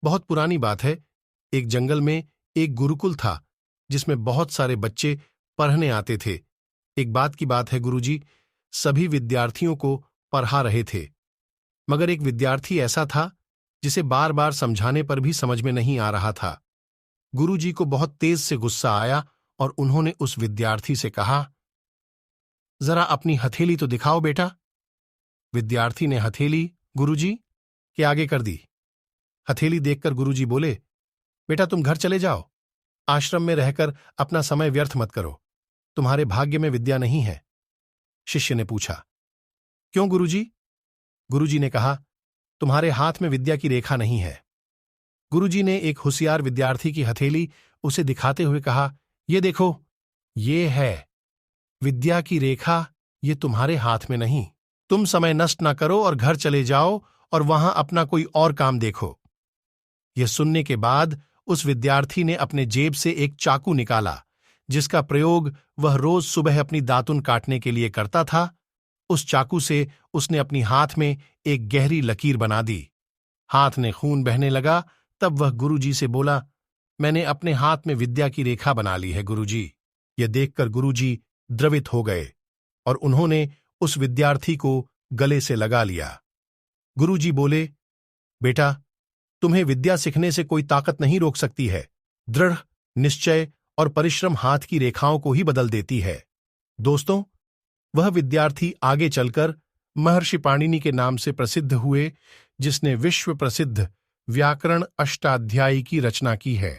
बहुत पुरानी बात है। एक जंगल में एक गुरुकुल था जिसमें बहुत सारे बच्चे पढ़ने आते थे। एक बात की बात है, गुरुजी सभी विद्यार्थियों को पढ़ा रहे थे, मगर एक विद्यार्थी ऐसा था जिसे बार बार समझाने पर भी समझ में नहीं आ रहा था। गुरुजी को बहुत तेज से गुस्सा आया और उन्होंने उस विद्यार्थी से कहा, जरा अपनी हथेली तो दिखाओ बेटा। विद्यार्थी ने हथेली गुरुजी के आगे कर दी। हथेली देखकर गुरुजी बोले, बेटा तुम घर चले जाओ, आश्रम में रहकर अपना समय व्यर्थ मत करो, तुम्हारे भाग्य में विद्या नहीं है। शिष्य ने पूछा, क्यों गुरुजी? गुरुजी ने कहा, तुम्हारे हाथ में विद्या की रेखा नहीं है। गुरुजी ने एक होशियार विद्यार्थी की हथेली उसे दिखाते हुए कहा, ये देखो, ये है विद्या की रेखा, ये तुम्हारे हाथ में नहीं। तुम समय नष्ट ना करो और घर चले जाओ और वहां अपना कोई और काम देखो। यह सुनने के बाद उस विद्यार्थी ने अपने जेब से एक चाकू निकाला जिसका प्रयोग वह रोज सुबह अपनी दातुन काटने के लिए करता था। उस चाकू से उसने अपनी हाथ में एक गहरी लकीर बना दी। हाथ में खून बहने लगा। तब वह गुरुजी से बोला, मैंने अपने हाथ में विद्या की रेखा बना ली है गुरुजी। यह देखकर गुरुजी द्रवित हो गए और उन्होंने उस विद्यार्थी को गले से लगा लिया। गुरुजी बोले, बेटा तुम्हें विद्या सीखने से कोई ताकत नहीं रोक सकती है। दृढ़ निश्चय और परिश्रम हाथ की रेखाओं को ही बदल देती है। दोस्तों, वह विद्यार्थी आगे चलकर महर्षि पाणिनि के नाम से प्रसिद्ध हुए, जिसने विश्व प्रसिद्ध व्याकरण अष्टाध्यायी की रचना की है।